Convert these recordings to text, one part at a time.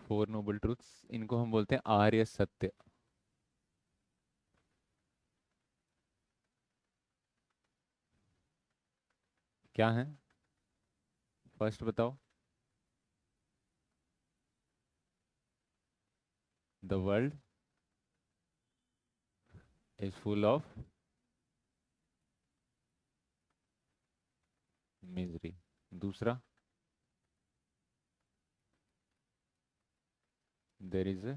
Four noble truths, इनको हम बोलते हैं आर्य सत्य। क्या है? फर्स्ट बताओ। The world is full of misery. दूसरा, there is a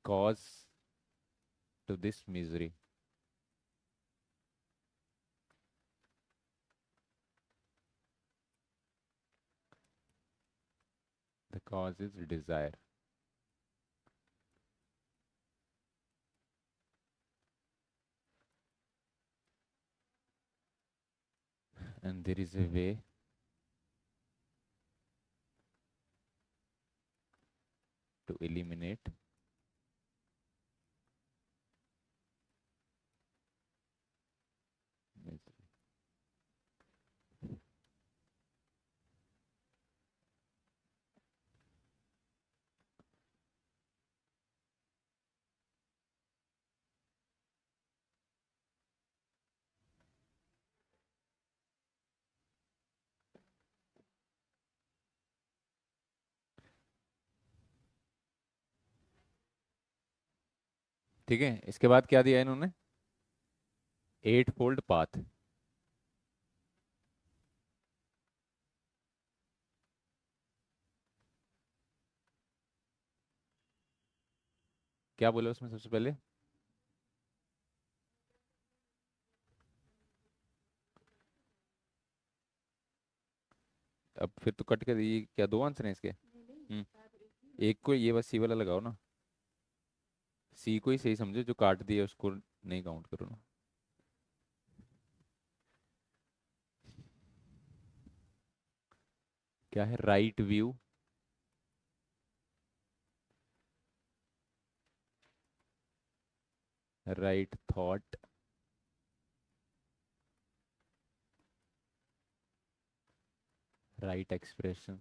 cause to this misery. The cause is desire. And there is a way to eliminate misery. ठीक है, इसके बाद क्या दिया इन्होंने? Eightfold path. क्या बोले उसमें सबसे पहले? अब फिर तो कट कर, ये क्या दो आंसर हैं इसके? एक को ये बस सी वाला लगाओ ना। सी को ही सही समझो, जो काट दिया उसको नहीं काउंट करो ना। क्या है? Right view, right thought, right expression,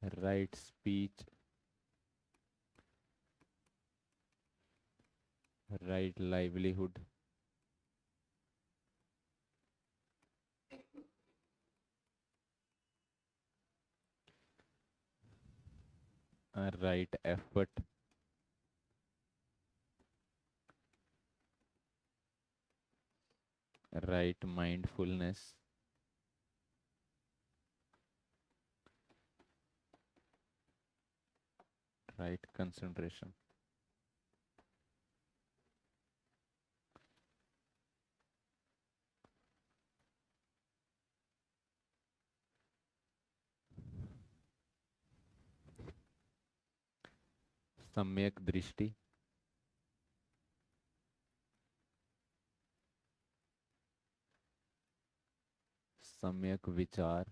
right speech, right livelihood, right effort, right mindfulness, right concentration. सम्यक दृष्टि, सम्यक विचार,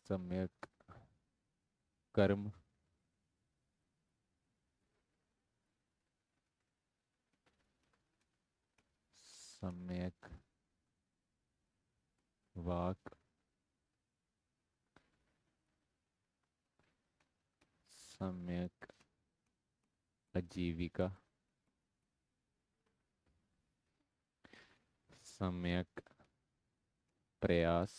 सम्यक कर्म, सम्यक वाक, सम्यक आजीविका, सम्यक प्रयास,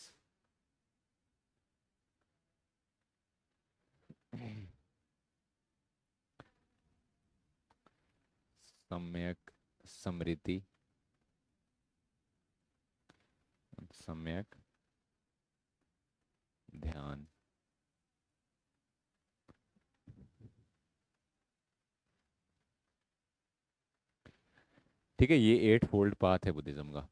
सम्यक समृद्धि, सम्यक ध्यान। ठीक है, ये एट फोल्ड पाथ है बुद्धिज्म का।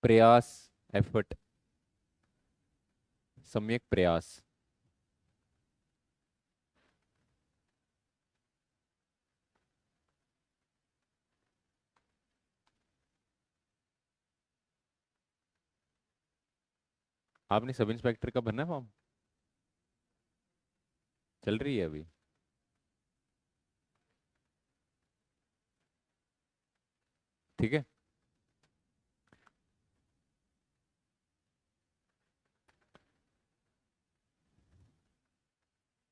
प्रयास, एफर्ट, सम्यक प्रयास। आपने सब इंस्पेक्टर का भरना है फॉर्म? चल रही है अभी? ठीक है।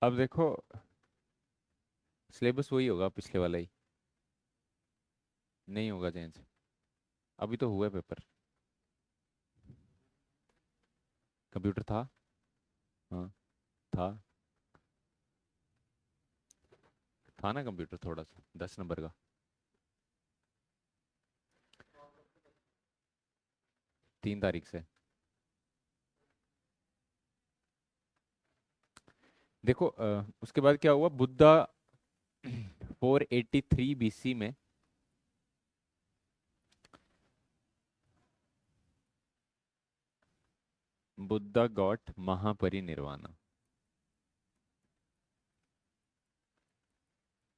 अब देखो, सिलेबस वही होगा पिछले वाला ही, नहीं होगा चेंज। अभी तो हुआ है पेपर। कंप्यूटर था। हाँ, था। था ना कंप्यूटर, थोड़ा सा 10 नंबर का। 3 तारीख से। देखो उसके बाद क्या हुआ, बुद्धा 483 बीसी में बुद्धा गॉट महापरिनिर्वाणा।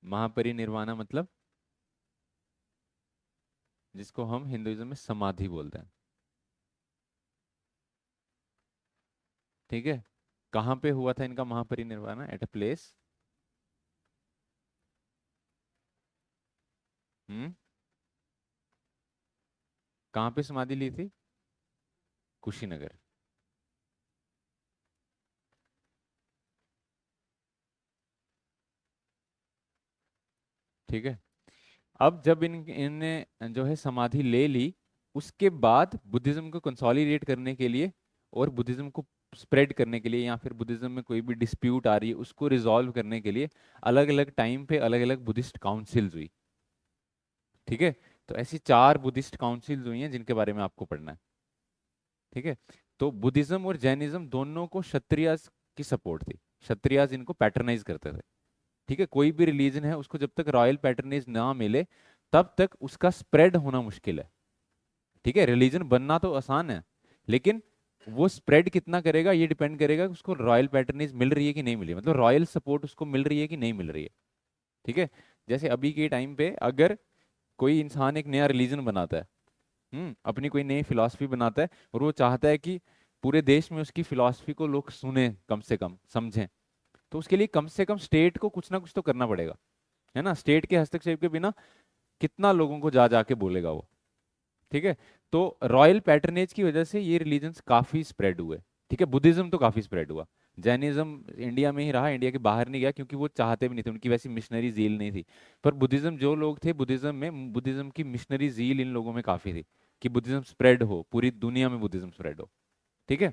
महापरिनिर्वाणा मतलब जिसको हम हिंदुइज्म में समाधि बोलते हैं। ठीक है। कहाँ पे हुआ था इनका महापरिनिर्वाणा? At a place. हम्म। कहाँ पे समाधि ली थी? कुशीनगर। ठीक है। अब जब इनने जो है समाधि ले ली, उसके बाद बुद्धिज्म को कंसोलिडेट करने के लिए और बुद्धिज्म को स्प्रेड करने के लिए, या फिर बुद्धिज्म में कोई भी डिस्प्यूट आ रही है उसको रिजॉल्व करने के लिए अलग अलग टाइम पे अलग अलग बुद्धिस्ट काउंसिल्स हुई। ठीक है। तो ऐसी 4 बुद्धिस्ट काउंसिल्स हुई हैं जिनके बारे में आपको पढ़ना है। ठीक है। तो बुद्धिज्म और जैनिज्म दोनों को क्षत्रियास की सपोर्ट थी। क्षत्रियास इनको पैटर्नाइज करते थे। ठीक है। कोई भी रिलीजन है उसको जब तक रॉयल पैटर्नेज ना मिले तब तक उसका स्प्रेड होना मुश्किल है। ठीक है। रिलीजन बनना तो आसान है, लेकिन वो स्प्रेड कितना करेगा ये डिपेंड करेगा कि उसको रॉयल पैटर्नेज मिल रही है कि नहीं मिल रही है, मतलब रॉयल सपोर्ट उसको मिल रही है कि नहीं मिल रही है। ठीक है। जैसे अभी के टाइम पे अगर कोई इंसान एक नया रिलीजन बनाता है, अपनी कोई नई फिलॉसफी बनाता है, और वो चाहता है कि पूरे देश में उसकी फिलॉसफी को लोग सुने, कम से कम समझें, तो उसके लिए कम से कम स्टेट को कुछ ना कुछ तो करना पड़ेगा। है ना? स्टेट के हस्तक्षेप के बिना कितना लोगों को जा जाके बोलेगा वो। ठीक है। तो रॉयल पैटर्नेज की वजह से ये रिलीजन्स काफी स्प्रेड हुए। ठीक है। बुद्धिज्म तो काफी स्प्रेड हुआ। जैनिज्म इंडिया में ही रहा, इंडिया के बाहर नहीं गया, क्योंकि वो चाहते भी नहीं थे, उनकी वैसी मिशनरी जील नहीं थी। पर बुद्धिज्म जो लोग थे, बुद्धिज्म में बुद्धिज्म की मिशनरी जील इन लोगों में काफी थी कि बुद्धिज्म स्प्रेड हो, पूरी दुनिया में बुद्धिज्म स्प्रेड हो। ठीक है।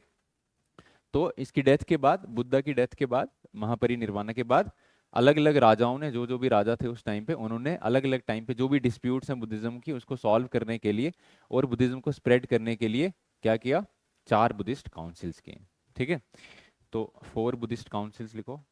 तो इसकी डेथ के बाद, बुद्धा की डेथ के बाद, महापरिनिर्वाणा के बाद, अलग अलग राजाओं ने, जो जो भी राजा थे उस टाइम पे, उन्होंने अलग अलग टाइम पे जो भी डिस्प्यूट्स हैं बुद्धिज्म की उसको सॉल्व करने के लिए और बुद्धिज्म को स्प्रेड करने के लिए क्या किया? 4 बुद्धिस्ट काउंसिल्स किए। ठीक है। तो 4 बुद्धिस्ट काउंसिल्स लिखो।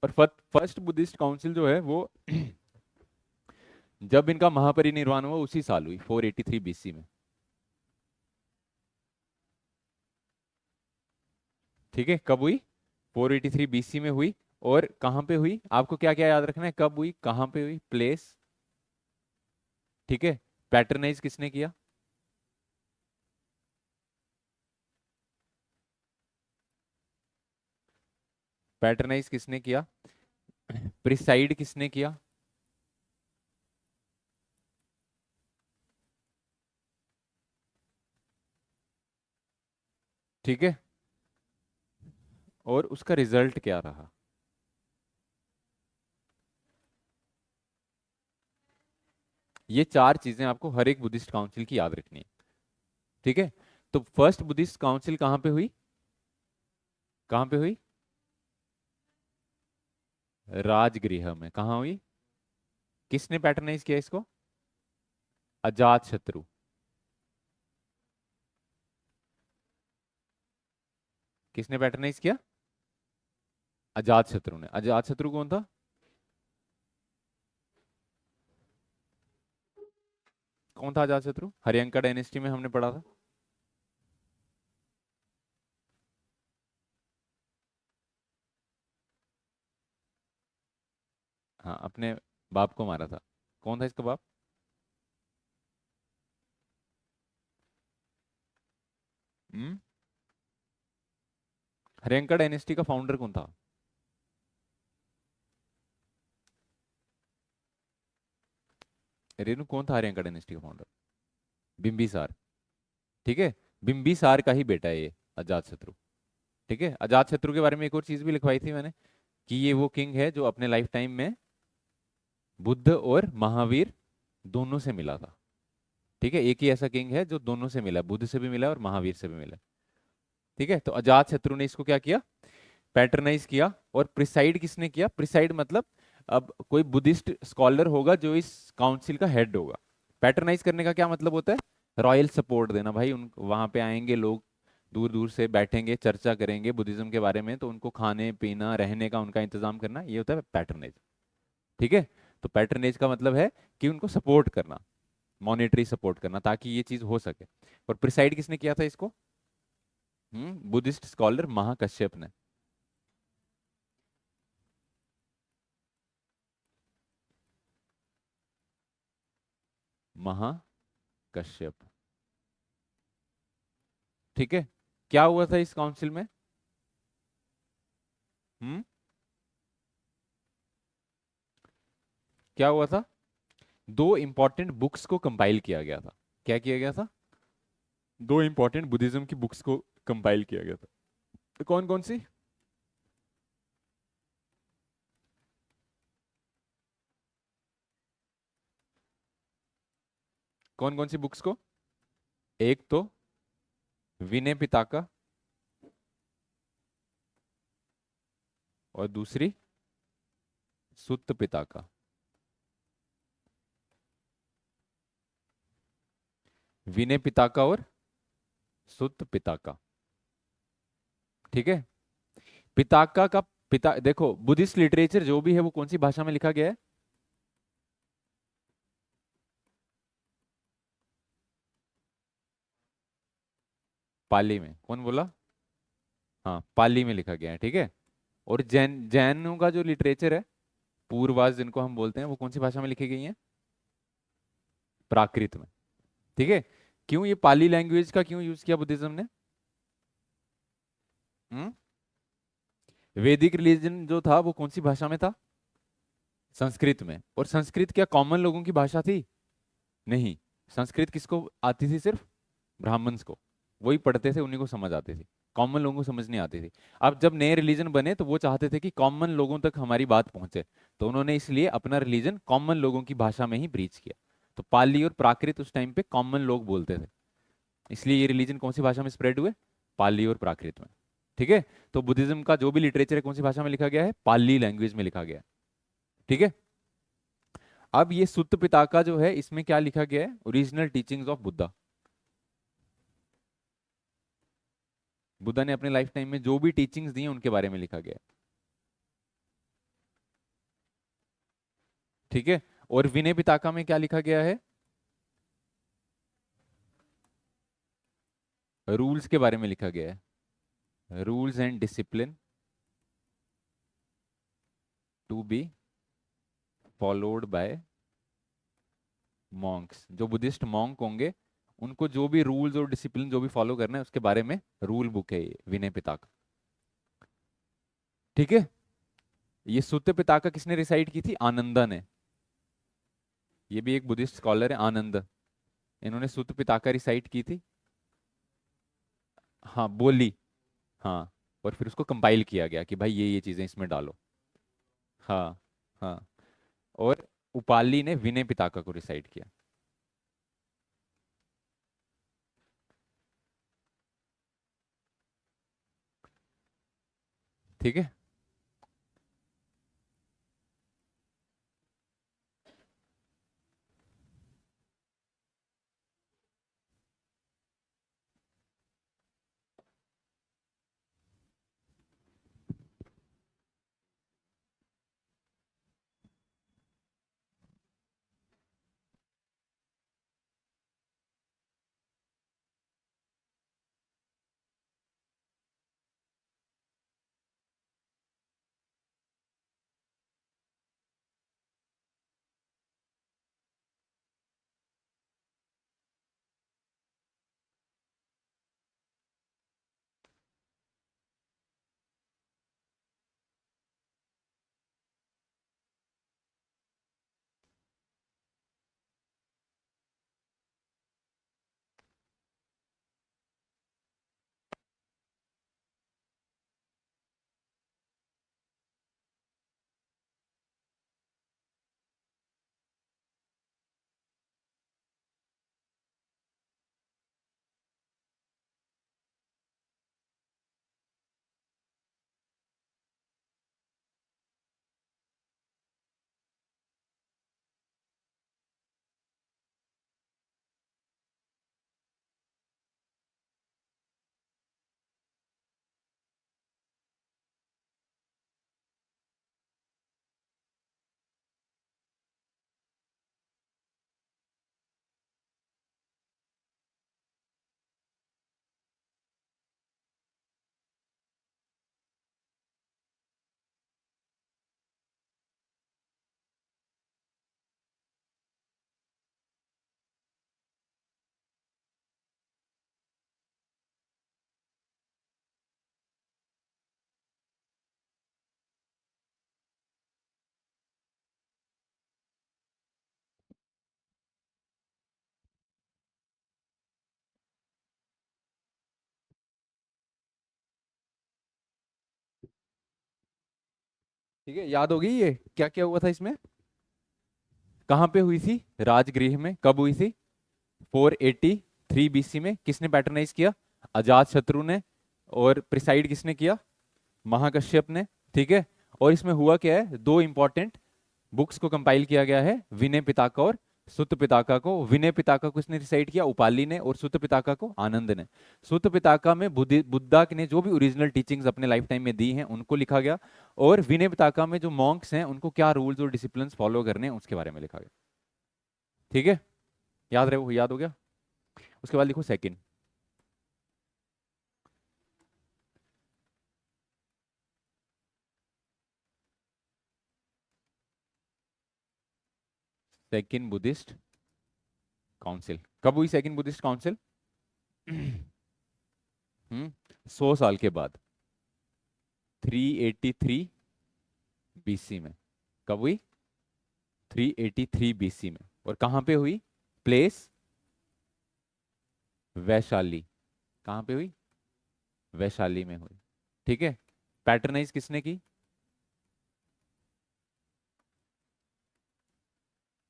और फर्स्ट बुद्धिस्ट काउंसिल जो है वो जब इनका महापरिनिर्वाण हुआ उसी साल हुई, 483 बीसी में। ठीक है। कब हुई? 483 बीसी में हुई। और कहाँ पे हुई? आपको क्या क्या याद रखना है, कब हुई, कहाँ पे हुई, प्लेस। ठीक है। पैटर्नाइज किसने किया? पैटर्नाइज किसने किया? प्रिसाइड किसने किया? ठीक है। और उसका रिजल्ट क्या रहा? ये 4 चीजें आपको हर एक बुद्धिस्ट काउंसिल की याद रखनी है। ठीक है। तो फर्स्ट बुद्धिस्ट काउंसिल कहाँ पे हुई? कहाँ पे हुई? राजगृह में। कहाँ हुई? किसने पैटर्नाइज किया इसको? अजात शत्रु। किसने पैटर्नाइज किया? अजात शत्रु ने। अजात शत्रु कौन था? कौन था अजात शत्रु? हरियंका डायनेस्टी में हमने पढ़ा था। हाँ, अपने बाप को मारा था। कौन था इसका बाप? हम्म। हरियंका डायनेस्टी का फाउंडर कौन था? रेणु, कौन था हरियंका डायनेस्टी का फाउंडर? बिंबिसार। ठीक है। बिंबिसार का ही बेटा है ये अजात शत्रु। ठीक है। अजात शत्रु के बारे में एक और चीज भी लिखवाई थी मैंने, कि ये वो किंग है जो अपने लाइफ टाइम में बुद्ध और महावीर दोनों से मिला था। ठीक है। एक ही ऐसा किंग है जो दोनों से मिला है, बुद्ध से भी मिला है और महावीर से भी मिला है। ठीक है। तो अजात शत्रु ने इसको क्या किया? पैटर्नाइज किया। और प्रिसाइड किसने किया? प्रिसाइड मतलब अब कोई बुद्धिस्ट स्कॉलर होगा जो इस काउंसिल का हेड होगा। पैटर्नाइज करने का क्या मतलब होता है? रॉयल सपोर्ट देना भाई। उन वहां पे आएंगे लोग, दूर दूर से बैठेंगे, चर्चा करेंगे बुद्धिज्म के बारे में, तो उनको खाने पीना रहने का उनका इंतजाम करना, ये होता है पैटर्नेज। ठीक है। तो पैटर्नेज का मतलब है कि उनको सपोर्ट करना, मॉनेटरी सपोर्ट करना, ताकि ये चीज हो सके। और प्रिसाइड किसने किया था इसको? बुद्धिस्ट स्कॉलर महाकश्यप ने। महाकश्यप। ठीक है। क्या हुआ था इस काउंसिल में? हम्म। क्या हुआ था? दो इंपॉर्टेंट बुक्स को कंपाइल किया गया था। क्या किया गया था? दो इंपॉर्टेंट बुद्धिज्म की बुक्स को कंपाइल किया गया था। तो कौन कौन सी? कौन कौन सी बुक्स को? एक तो विनय पिताका, और दूसरी सुत्त पिताका। विनय पिताका और सुत्त पिताका। ठीक है। पिताका का पिता, देखो बुद्धिस्ट लिटरेचर जो भी है वो कौन सी भाषा में लिखा गया है? पाली में। कौन बोला? हाँ, पाली में लिखा गया है। ठीक है। और जैनों का जो लिटरेचर है, पूर्वाज जिनको हम बोलते हैं, वो कौन सी भाषा में लिखी गई है? प्राकृत में। ठीक है। क्यों ये पाली लैंग्वेज का क्यों यूज किया बुद्धिज्म ने? हम्म। वैदिक रिलीजन जो था वो कौन सी भाषा में था? संस्कृत में। और संस्कृत क्या कॉमन लोगों की भाषा थी? नहीं। संस्कृत किसको आती थी? सिर्फ ब्राह्मण्स को। वही पढ़ते थे, उन्हीं को समझ आती थी। कॉमन लोगों को समझ नहीं आती थी। अब जब नए रिलीजन बने तो वो चाहते थे कि कॉमन लोगों तक हमारी बात पहुंचे, तो उन्होंने इसलिए अपना रिलीजन कॉमन लोगों की भाषा में ही ब्रीच किया। तो पाली और प्राकृत उस टाइम पे कॉमन लोग बोलते थे, इसलिए ये रिलीजन कौन सी भाषा में स्प्रेड हुए? पाली और प्राकृत में। ठीक है। तो बुद्धिज्म का जो भी लिटरेचर है कौन सी भाषा में लिखा गया है? पाली लैंग्वेज में लिखा गया है। ठीक है। अब ये सुत्त पिताका जो है, इसमें क्या लिखा गया है? Original teachings of Buddha. Buddha ने अपने लाइफ टाइम में जो भी टीचिंग्स दी हैं उनके बारे में लिखा गया है। ठीक है। और विनय पिताका में क्या लिखा गया है? रूल्स के बारे में लिखा गया है। Rules and discipline to be followed by monks. जो बुद्धिस्ट मॉन्क होंगे, उनको जो भी रूल्स और डिसिप्लिन जो भी फॉलो करना है उसके बारे में रूल बुक है ये विनय पिताका। ठीक है। ये सुत्त पिताका किसने रिसाइड की थी? आनंदा ने। ये भी एक बुद्धिस्ट स्कॉलर है, आनंद। इन्होंने सुत्त पिताका रिसाइट की थी। हाँ, बोली। हाँ। और फिर उसको कंपाइल किया गया कि भाई ये चीजें इसमें डालो। हाँ। हाँ। और उपाली ने विनय पिताका को रिसाइट किया। ठीक है। ठीक है, याद होगी ये क्या क्या हुआ था इसमें? कहाँ पे हुई थी? राजगृह में। कब हुई थी? 483 बीसी में। किसने पैटर्नाइज किया? अजात शत्रु ने। और प्रिसाइड किसने किया? महाकश्यप ने। ठीक है। और इसमें हुआ क्या है, दो इंपॉर्टेंट बुक्स को कंपाइल किया गया है, विनय पिताका और सुत्त पिताका को। विनय पिताका को इसने रिसाइट किया उपाली ने, और सुत्त पिताका को आनंद ने। सुत्त पिताका में बुद्धा ने जो भी ओरिजिनल टीचिंग्स अपने लाइफ टाइम में दी हैं उनको लिखा गया, और विनय पिताका में जो मॉन्क्स हैं उनको क्या रूल्स और डिसिप्लिन फॉलो करने हैं उसके बारे में लिखा गया। ठीक है, याद रहे, वो याद हो गया। उसके बाद लिखो सेकंड। सेकंड बुद्धिस्ट काउंसिल कब हुई? सेकंड बुद्धिस्ट काउंसिल 100 साल के बाद, 383 बीसी में। कब हुई? 383 बीसी में। और कहां पे हुई? प्लेस वैशाली। कहां पे हुई? वैशाली में हुई। ठीक है। पैटर्नाइज किसने की?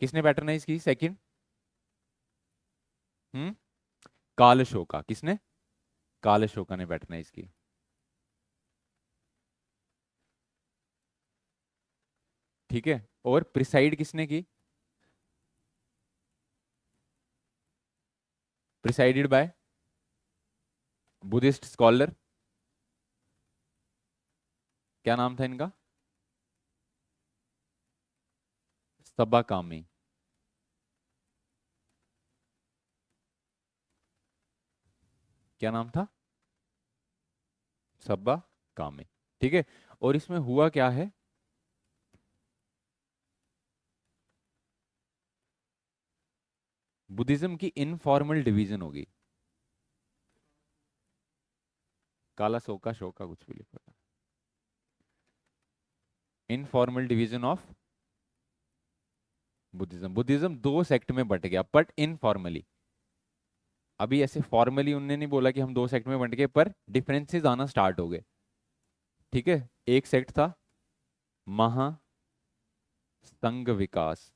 किसने पैटर्नाइज की सेकंड? हम्म कालशोका। किसने? कालशोका ने पैटर्नाइज की। ठीक है। और प्रिसाइड किसने की? Presided bye Buddhist scholar. क्या नाम था इनका? सबा कामी। क्या नाम था? सबा कामी। ठीक है। और इसमें हुआ क्या है, बुद्धिज्म की इनफॉर्मल डिवीजन होगी। काला सोका शोका कुछ भी लिखो। Informal division of Buddhism. Buddhism दो सेक्ट में बट गया, बट इनफॉर्मली। अभी ऐसे फॉर्मली उनने नहीं बोला कि हम दो सेक्ट में बंट गए, पर डिफरेंसेस आना स्टार्ट हो गए। ठीक है। एक सेक्ट था महासंघ विकास,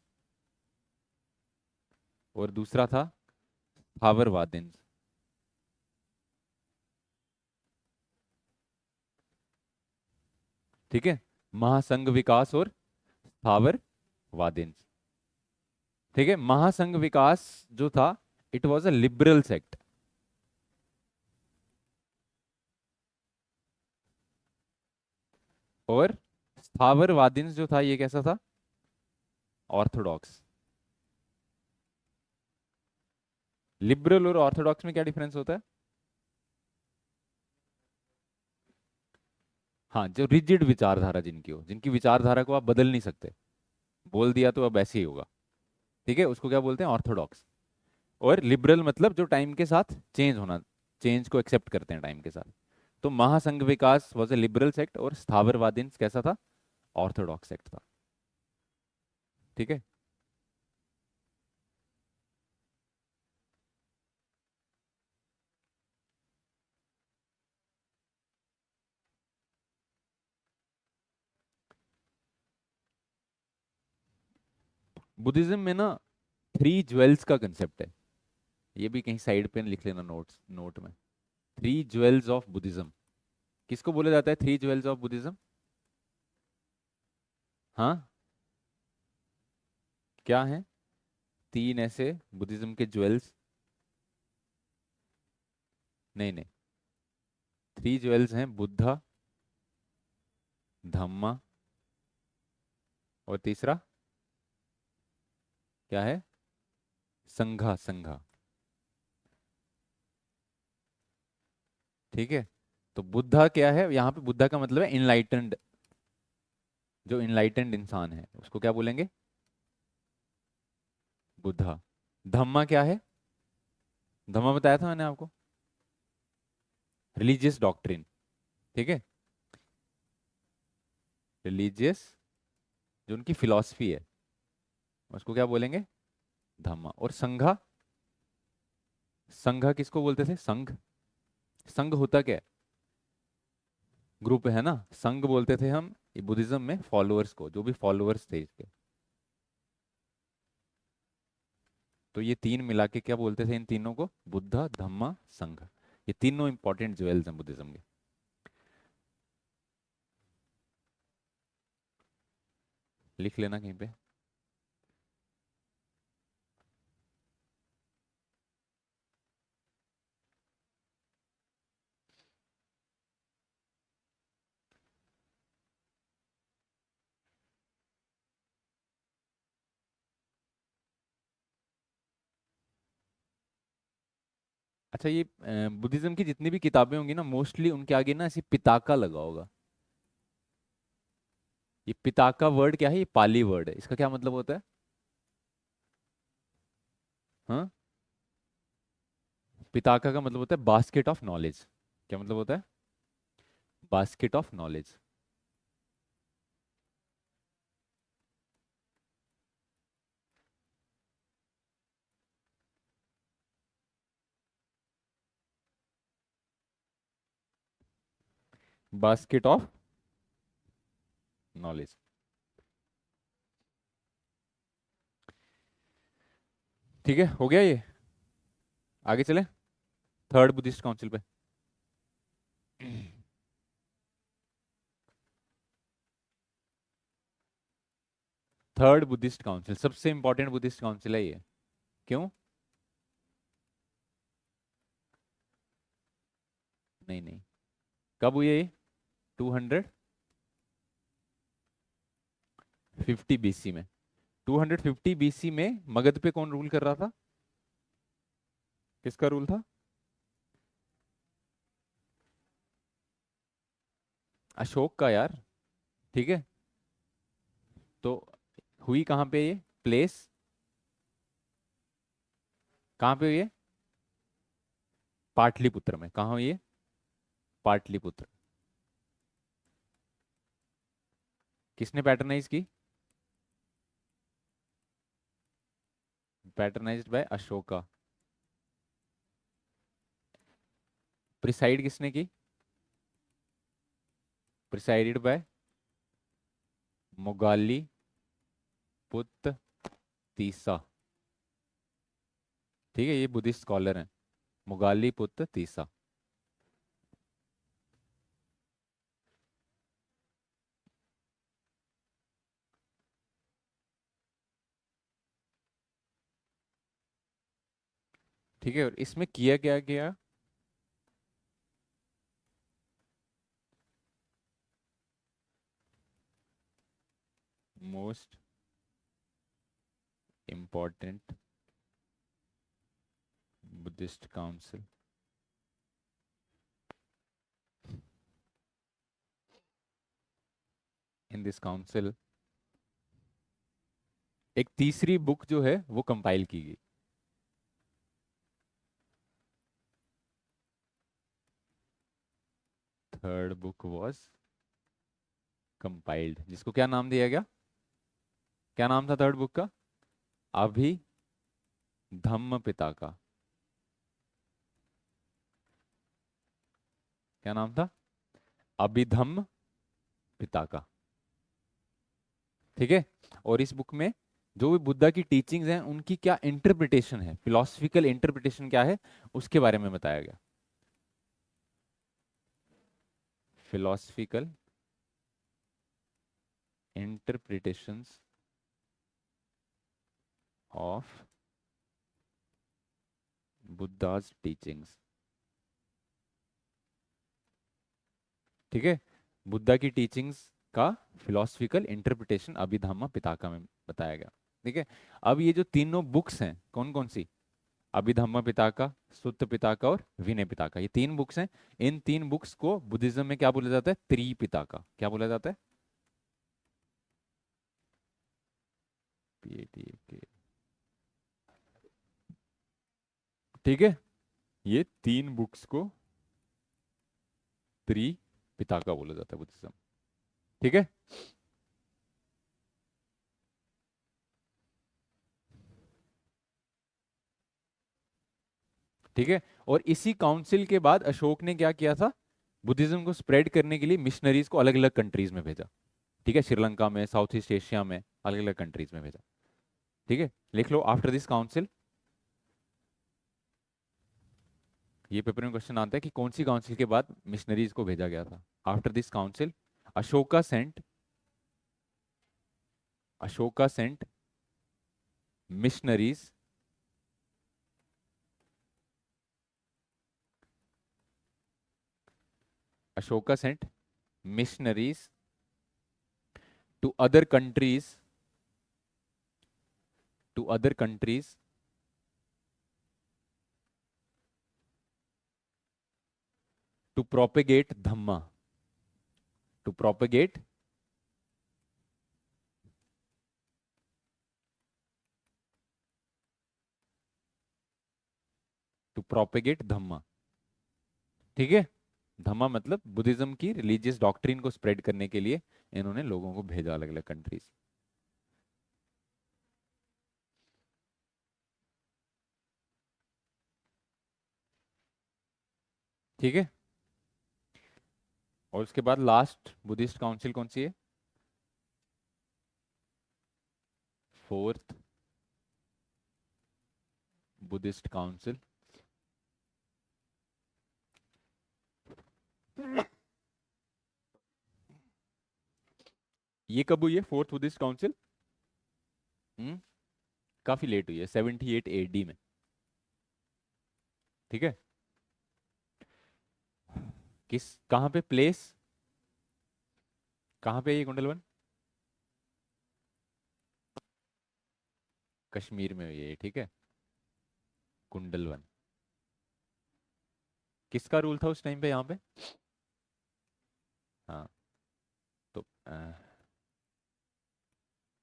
और दूसरा था स्थावरवादिन्स। ठीक है, महासंघ विकास और स्थावर वादिन्स। ठीक है, महासंघ विकास जो था, it was a liberal sect. और स्थावर वादिन्स जो था, ये कैसा था? ऑर्थोडॉक्स। लिबरल और ऑर्थोडॉक्स में क्या डिफरेंस होता है? हाँ, जो रिजिड विचारधारा जिनकी हो, जिनकी विचारधारा को आप बदल नहीं सकते, बोल दिया तो अब ऐसे ही होगा, ठीक है, उसको क्या बोलते हैं? ऑर्थोडॉक्स। और लिबरल मतलब जो टाइम के साथ चेंज होना, चेंज को एक्सेप्ट करते हैं टाइम के साथ। तो महासंघ विकास वॉज ए लिबरल सेक्ट और स्थावरवादी कैसा था? ऑर्थोडॉक्स सेक्ट था। ठीक है। बुद्धिज्म में ना 3 ज्वेल्स का कंसेप्ट है। ये भी कहीं साइड पे लिख लेना, नोट्स नोट में। 3 ज्वेल्स ऑफ बुद्धिज्म किसको बोला जाता है? 3 ज्वेल्स ऑफ बुद्धिज्म। हाँ, क्या है? 3 ऐसे बुद्धिज्म के ज्वेल्स। नहीं नहीं, 3 ज्वेल्स हैं: बुद्धा, धम्मा, और तीसरा क्या है? संघा। संघा। ठीक है। तो बुद्धा क्या है यहाँ पे? बुद्धा का मतलब है इनलाइटेंड। जो इनलाइटेंड इंसान है उसको क्या बोलेंगे? बुद्धा। धम्मा क्या है? धम्मा बताया था मैंने आपको, रिलीजियस डॉक्ट्रिन। ठीक है, रिलीजियस, जो उनकी फिलॉसफी है, उसको क्या बोलेंगे? धम्मा। और संघा, संघा किसको बोलते थे? संघ। संघ होता क्या है? ग्रुप है ना, संघ बोलते थे हम ये बुद्धिज्म में फॉलोअर्स को, जो भी फॉलोअर्स थे इसके। तो ये तीन मिला के क्या बोलते थे इन तीनों को? बुद्धा, धम्मा, संघ। ये तीनों इंपॉर्टेंट ज्वेल्स हैं बुद्धिज्म के। लिख लेना कहीं पे। अच्छा, ये बुद्धिज्म की जितनी भी किताबें होंगी ना, मोस्टली उनके आगे ना ऐसी पिताका लगा होगा। ये पिताका वर्ड क्या है? ये पाली वर्ड है। इसका क्या मतलब होता है? हाँ, पिताका का मतलब होता है बास्केट ऑफ नॉलेज। क्या मतलब होता है? Basket of knowledge. Basket of knowledge. ठीक है, हो गया ये। आगे चले थर्ड बुद्धिस्ट काउंसिल पे। थर्ड बुद्धिस्ट काउंसिल सबसे इंपॉर्टेंट बुद्धिस्ट काउंसिल है ये। क्यों? नहीं नहीं, कब हुई है ये? 250 बीसी में। 250 बीसी में मगध पे कौन रूल कर रहा था? किसका रूल था? अशोक का यार। ठीक है। तो हुई कहाँ पे ये प्लेस? कहाँ पे हुई है? पाटलिपुत्र में। कहाँ हुई है? पाटलिपुत्र। किसने पैटर्नाइज की? पैटर्नाइज्ड बाय अशोका। प्रिसाइड किसने की? प्रिसाइडेड बाय मोगाली पुत्र तीसा। ठीक है, ये बुद्धिस्ट स्कॉलर हैं, मोगाली पुत्र तीसा। ठीक है, और इसमें किया क्या गया, most important Buddhist council, in this council एक तीसरी बुक जो है वो कंपाइल की गई। थर्ड बुक वाज कंपाइल्ड, जिसको क्या नाम दिया गया, क्या नाम था थर्ड बुक का, अभिधम्म पिताका। क्या नाम था, अभिधम्म पिताका। ठीक है, और इस बुक में जो भी बुद्धा की टीचिंग्स हैं उनकी क्या इंटरप्रिटेशन है, फिलोसफिकल इंटरप्रिटेशन क्या है, उसके बारे में बताया गया। Philosophical interpretations of Buddha's teachings. ठीक है, बुद्धा की टीचिंग्स का फिलोसफिकल इंटरप्रिटेशन अभिधम्मा पिताका में बताया गया। ठीक है, अब ये जो तीनों बुक्स हैं कौन कौन सी, अभिधम्मा पिताका, सुत्त पिताका और विनय पिताका, ये तीन बुक्स हैं। इन तीन बुक्स को बुद्धिज्म में क्या बोला जाता है, त्रिपिताका। क्या बोला जाता है, PATK। ठीक है, ये तीन बुक्स को त्रिपिताका बोला जाता है बुद्धिज्म। ठीक है, ठीक है, और इसी काउंसिल के बाद अशोक ने क्या किया था, बुद्धिज्म को स्प्रेड करने के लिए मिशनरीज को अलग अलग कंट्रीज में भेजा। ठीक है, श्रीलंका में, साउथ ईस्ट एशिया में, अलग अलग कंट्रीज में भेजा। ठीक है, लिख लो, आफ्टर दिस काउंसिल, ये पेपर में क्वेश्चन आता है कि कौन सी काउंसिल के बाद मिशनरीज को भेजा गया था। After this council Ashoka sent, Ashoka sent missionaries Ashoka sent missionaries to other countries, to other countries to propagate dhamma, to propagate to propagate धम्मा। ठीक है, धम्मा मतलब बुद्धिज्म की रिलीजियस डॉक्ट्रिन को स्प्रेड करने के लिए इन्होंने लोगों को भेजा अलग अलग कंट्रीज। ठीक है, और उसके बाद लास्ट बुद्धिस्ट काउंसिल कौन सी है, फोर्थ बुद्धिस्ट काउंसिल। ये कब हुई है फोर्थ बुद्धिस्ट काउंसिल, काफी लेट हुई है, 78 AD में। ठीक है, किस, कहां पे प्लेस, कहां पे है ये कुंडलवन, कश्मीर में हुई है ये। ठीक है, कुंडलवन, किसका रूल था उस टाइम पे यहाँ पे, हाँ, तो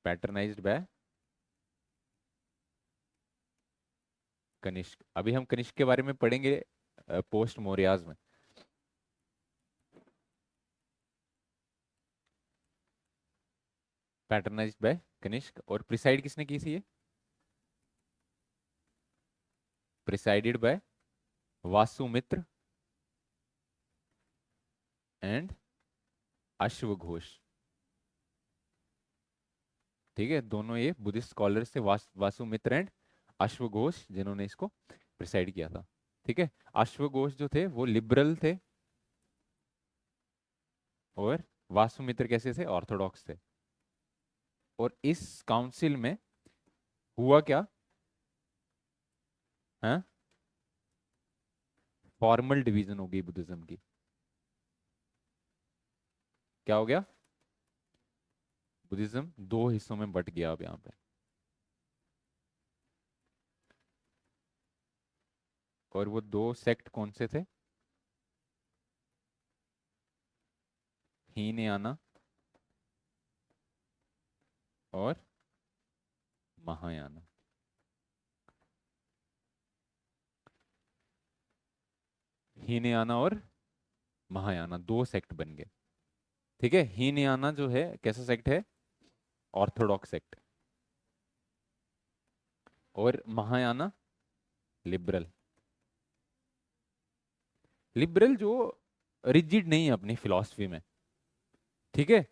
पैटर्नाइज्ड बाय कनिष्क। अभी हम कनिष्क के बारे में पढ़ेंगे पोस्ट मौर्याज में। पैटर्नाइज्ड बाय कनिष्क, और प्रिसाइड किसने की थी ये, प्रिसाइडेड बाय वासुमित्र एंड अश्वघोष। ठीक है, दोनों ये बुद्धिस्ट स्कॉलर्स थे, वासुमित्र एंड अश्वघोष, जिन्होंने इसको प्रिसाइड किया था। ठीक है, अश्वघोष जो थे वो लिबरल थे, और वासुमित्र कैसे थे, ऑर्थोडॉक्स थे। और इस काउंसिल में हुआ क्या, हाँ, फॉर्मल डिवीजन हो गई बुद्धिज्म की। क्या हो गया? बुद्धिज्म दो हिस्सों में बट गया अब यहाँ पे। और वो दो सेक्ट कौन से थे? हीनयाना और महायाना। हीनयाना और महायाना दो सेक्ट बन गए। ठीक है, हीनयाना जो है कैसा सेक्ट है? Orthodox sect. और महायाना लिबरल। लिबरल जो रिजिड नहीं है अपनी फिलॉसफी में। ठीक है।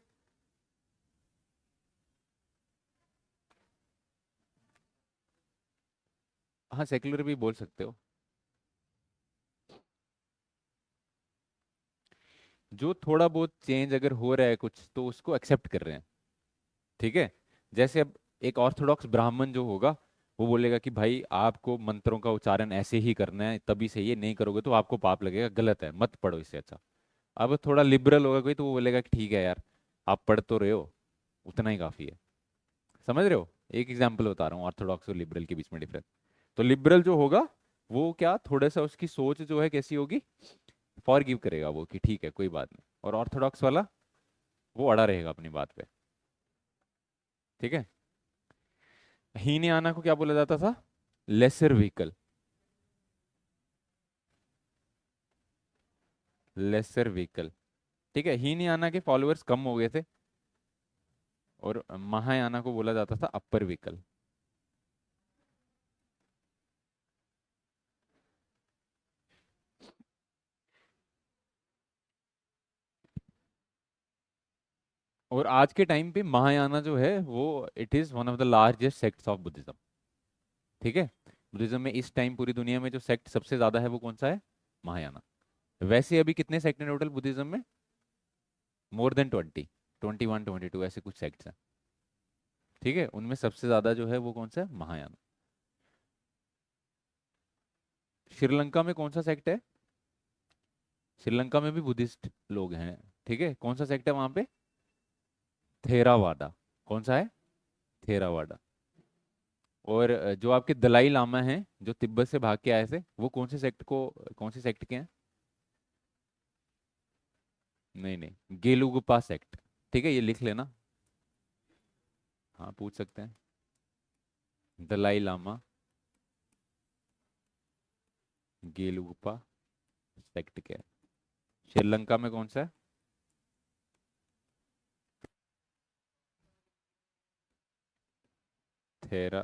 हाँ, सेक्युलर भी बोल सकते हो। जो थोड़ा बहुत चेंज अगर हो रहा है कुछ तो उसको एक्सेप्ट कर रहे हैं। ठीक है। जैसे अब एक ऑर्थोडॉक्स ब्राह्मण जो होगा वो बोलेगा कि भाई आपको मंत्रों का उच्चारण ऐसे ही करना है तभी सही है, नहीं करोगे तो आपको पाप लगेगा, गलत है, मत पढ़ो इससे अच्छा। अब थोड़ा लिबरल होगा कोई तो वो बोलेगा कि ठीक है यार, आप पढ़ तो रहे हो, उतना ही काफी है। समझ रहे हो? एक एग्जाम्पल बता रहा हूँ ऑर्थोडॉक्स और लिबरल के बीच में डिफरेंस। तो लिबरल जो होगा वो क्या, थोड़ा सा उसकी सोच जो है कैसी होगी, फॉर गिव करेगा वो कि ठीक है कोई बात नहीं। और ऑर्थोडॉक्स वाला वो अड़ा रहेगा अपनी बात पे। ठीक है। हीनयाना को क्या बोला जाता था? Laser vehicle. Laser vehicle. ठीक है, हीनयाना के फॉलोअर्स कम हो गए थे और महायाना को बोला जाता था अपर व्हीकल। और आज के टाइम पे महायाना जो है वो it is one of the largest sects of Buddhism. ठीक है। बुद्धिज्म में इस टाइम पूरी दुनिया में जो सेक्ट सबसे ज्यादा है वो कौन सा है? महायाना। वैसे अभी कितने सेक्ट हैं टोटल बुद्धिज्म में? मोर देन 20, 21, 22 ऐसे कुछ सेक्ट्स हैं। ठीक है, उनमें सबसे ज्यादा जो है वो कौन सा है? महायाना। श्रीलंका में कौन सा सेक्ट है? श्रीलंका में भी बुद्धिस्ट लोग हैं। ठीक है, कौन सा सेक्ट है वहां पे? थेरावादा। कौन सा है? थेरावादा। और जो आपके दलाई लामा हैं जो तिब्बत से भाग के आए थे वो कौन से सेक्ट को, कौन से सेक्ट के हैं? नहीं नहीं, गेलुगुपा सेक्ट। ठीक है, ये लिख लेना। हाँ, पूछ सकते हैं। दलाई लामा गेलुगुपा सेक्ट के हैं। श्रीलंका में कौन सा है? थेरा।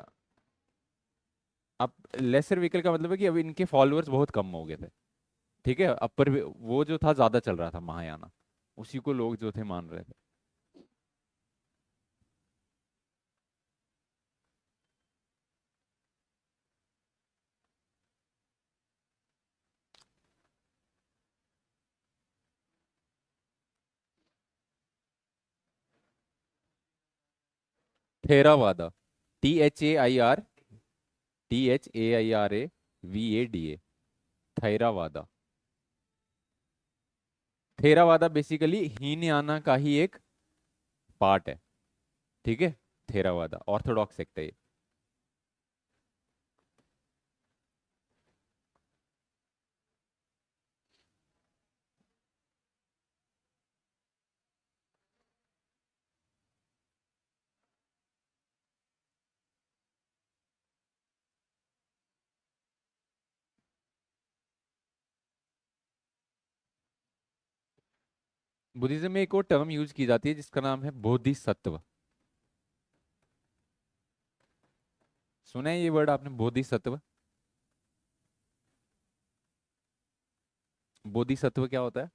अब लेसर व्हीकल का मतलब है कि अब इनके फॉलोअर्स बहुत कम हो गए थे। ठीक है, अपर वो जो था ज्यादा चल रहा था महायाना, उसी को लोग जो थे मान रहे थे। Theravada. THAIR, THAIRAVADA। Theravada. Theravada basically Hinayana का ही एक पार्ट है। ठीक है। थेरावादा ऑर्थोडॉक्स सेक्ट है ये। बुद्धिज्म में एक और टर्म यूज की जाती है जिसका नाम है बोधिसत्व। सुना है ये वर्ड आपने, बोधिसत्व? बोधिसत्व क्या होता है?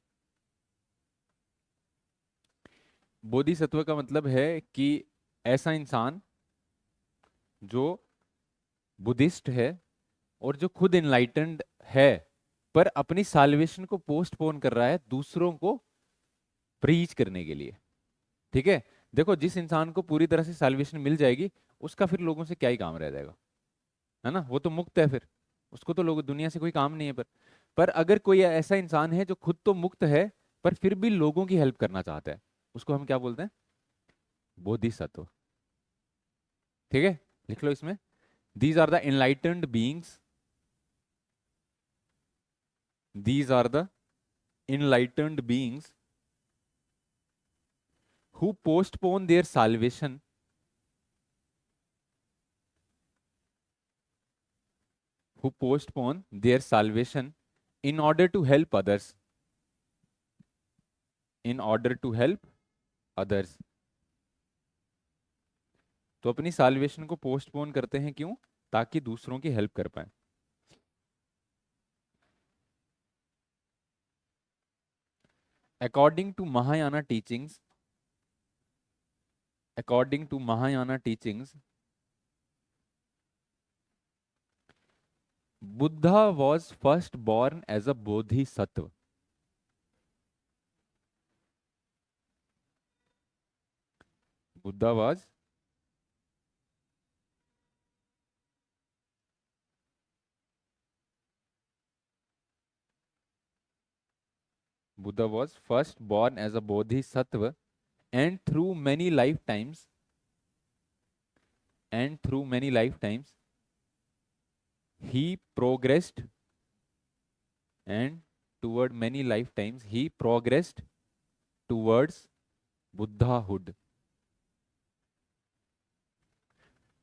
बोधिसत्व का मतलब है कि ऐसा इंसान जो बुद्धिस्ट है और जो खुद इनलाइटेंड है पर अपनी साल्वेशन को पोस्टपोन कर रहा है दूसरों को प्रीच करने के लिए। ठीक है। देखो, जिस इंसान को पूरी तरह से साल्वेशन मिल जाएगी उसका फिर लोगों से क्या ही काम रह जाएगा, है ना? वो तो मुक्त है फिर, उसको तो लोग दुनिया से कोई काम नहीं है। पर पर अगर कोई ऐसा इंसान है जो खुद तो मुक्त है पर फिर भी लोगों की हेल्प करना चाहता है, उसको हम क्या बोलते हैं? बोधिसत्व। ठीक है, लिख लो इसमें, these are the enlightened beings, these are the enlightened beings who postpone their salvation, who postpone their salvation in order to help others, in order to help others। तो अपनी साल्वेशन को पोस्टपोन करते हैं, क्यों? ताकि दूसरों की हेल्प कर पाए। According to Mahayana teachings, according to Mahayana teachings, Buddha was first born as a bodhisattva। Buddha was Buddha was first born as a bodhisattva, and through many lifetimes, and through many lifetimes, he progressed, and toward many lifetimes, he progressed towards Buddhahood.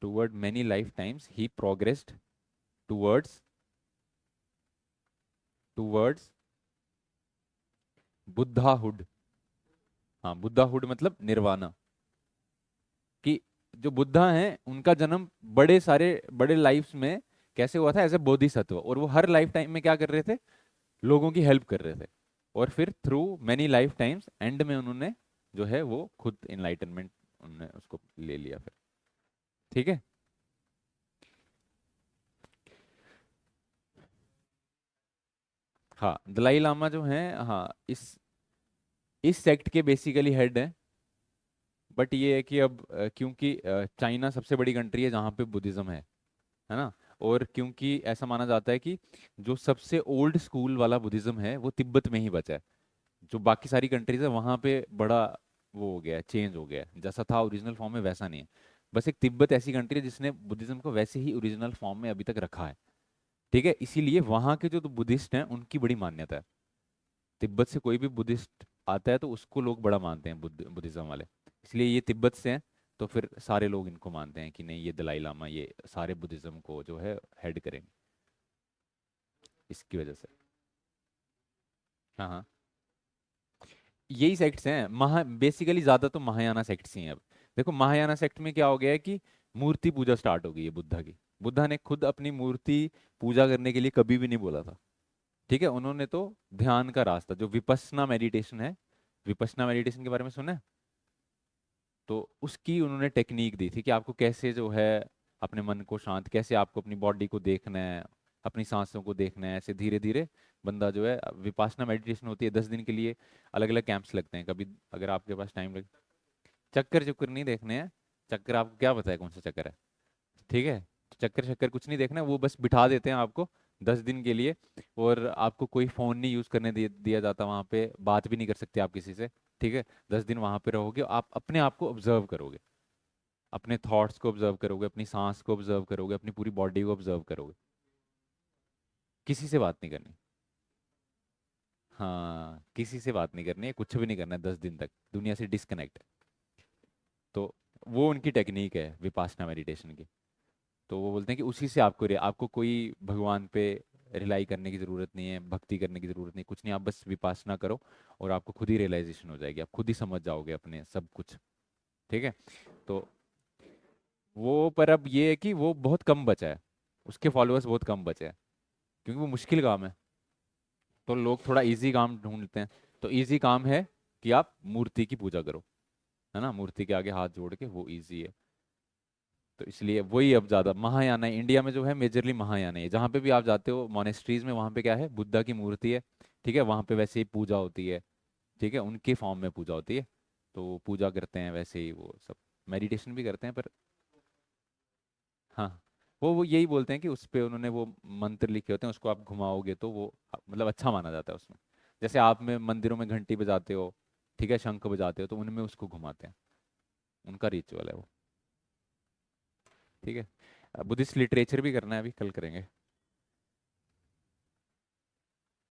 Toward many lifetimes, he progressed towards बुद्धाहुड। हाँ, बुद्धाहुड मतलब निर्वाणा। कि जो बुद्धा हैं उनका जन्म बड़े सारे बड़े लाइफ्स में कैसे हुआ था? एज ए बोधिसत्व, और वो हर लाइफ टाइम में क्या कर रहे थे? लोगों की हेल्प कर रहे थे। और फिर through many life times and में उन्होंने जो है वो खुद इनलाइटनमेंट उन्होंने उसको ले लिया फिर। ठीक है। हाँ, दलाई लामा जो हैं, हाँ, इस सेक्ट के बेसिकली हेड हैं। बट ये है कि अब क्योंकि चाइना सबसे बड़ी कंट्री है जहाँ पे बुद्धिज्म है ना, और क्योंकि ऐसा माना जाता है कि जो सबसे ओल्ड स्कूल वाला बुद्धिज्म है वो तिब्बत में ही बचा है। जो बाकी सारी कंट्रीज है वहाँ पे बड़ा वो हो गया है, चेंज हो गया है, जैसा था ओरिजिनल फॉर्म में वैसा नहीं है। बस एक तिब्बत ऐसी कंट्री है जिसने बुद्धिज्म को वैसे ही ओरिजिनल फॉर्म में अभी तक रखा है। ठीक है, इसीलिए वहाँ के जो बुद्धिस्ट हैं उनकी बड़ी मान्यता है। तिब्बत से कोई भी बुद्धिस्ट आता है तो उसको लोग बड़ा मानते हैं, बुद्धिज्म वाले। इसलिए ये तिब्बत से हैं, तो फिर सारे लोग इनको मानते हैं कि नहीं, ये दलाई लामा ये सारे बुद्धिज्म को जो है हेड करेंगे, इसकी वजह से। हाँ हाँ, यही सेक्ट्स हैं, महा बेसिकली ज़्यादा तो महायाना सेक्ट्स ही हैं अब। देखो, महायाना सेक्ट में क्या हो गया है कि मूर्ति पूजा स्टार्ट हो गई है बुद्धा की। बुद्धा ने खुद अपनी मूर्ति पूजा करने के लिए कभी भी नहीं बोला था। ठीक है, उन्होंने तो ध्यान का रास्ता, जो विपस्सना मेडिटेशन है, विपस्सना मेडिटेशन के बारे में सुना है? तो उसकी उन्होंने टेक्निक दी थी कि आपको कैसे जो है अपने मन को शांत, कैसे आपको अपनी बॉडी को देखना है, अपनी सांसों को देखना है, ऐसे धीरे धीरे बंदा जो है। विपासना मेडिटेशन होती है 10 दिन के लिए, अलग अलग कैंप्स लगते हैं। कभी अगर आपके पास टाइम लगे, चक्कर चक्कर नहीं देखने हैं। चक्कर आपको क्या पता है कौन सा चक्कर है? ठीक है, चक्कर शक्कर कुछ नहीं देखना है, वो बस बिठा देते हैं आपको 10 दिन के लिए। और आपको कोई फ़ोन नहीं यूज़ करने दिया जाता वहाँ पे, बात भी नहीं कर सकते आप किसी से। ठीक है, 10 दिन वहाँ पे रहोगे, आप अपने आप को ऑब्जर्व करोगे, अपने थॉट्स को ऑब्जर्व करोगे, अपनी सांस को ऑब्जर्व करोगे, अपनी पूरी बॉडी को ऑब्जर्व करोगे। किसी से बात नहीं करनी। हाँ, किसी से बात नहीं करनी है, कुछ भी नहीं करना है 10 दिन तक, दुनिया से डिस्कनेक्ट। तो वो उनकी टेक्निक है विपासना मेडिटेशन की। तो वो बोलते हैं कि उसी से आपको कोई भगवान पे रिलाई करने की ज़रूरत नहीं है, भक्ति करने की ज़रूरत नहीं, कुछ नहीं, आप बस विपासना करो और आपको खुद ही रियलाइजेशन हो जाएगी, आप खुद ही समझ जाओगे अपने सब कुछ। ठीक है। तो वो, पर अब ये है कि वो बहुत कम बचा है, उसके फॉलोअर्स बहुत कम बचे हैं, क्योंकि वो मुश्किल काम है। तो लोग थोड़ा इजी काम ढूंढते हैं। तो इजी काम है कि आप मूर्ति की पूजा करो, है ना, मूर्ति के आगे हाथ जोड़ के, वो इजी है। तो इसलिए वही अब ज़्यादा महायाना है इंडिया में जो है, मेजरली महायाना है। जहाँ पे भी आप जाते हो मोनेस्ट्रीज में, वहाँ पे क्या है? बुद्धा की मूर्ति है। ठीक है, वहाँ पे वैसे ही पूजा होती है। ठीक है, उनके फॉर्म में पूजा होती है। तो वो पूजा करते हैं वैसे ही, वो सब मेडिटेशन भी करते हैं, पर हाँ, वो यही बोलते हैं कि उस पे उन्होंने वो मंत्र लिखे होते हैं, उसको आप घुमाओगे तो वो मतलब अच्छा माना जाता है उसमें। जैसे आप में मंदिरों में घंटी बजाते हो, ठीक है, शंख बजाते हो, तो उनमें उसको घुमाते हैं, उनका रिचुअल है वो। ठीक है। बुद्धिस्ट लिटरेचर भी करना है, अभी कल करेंगे।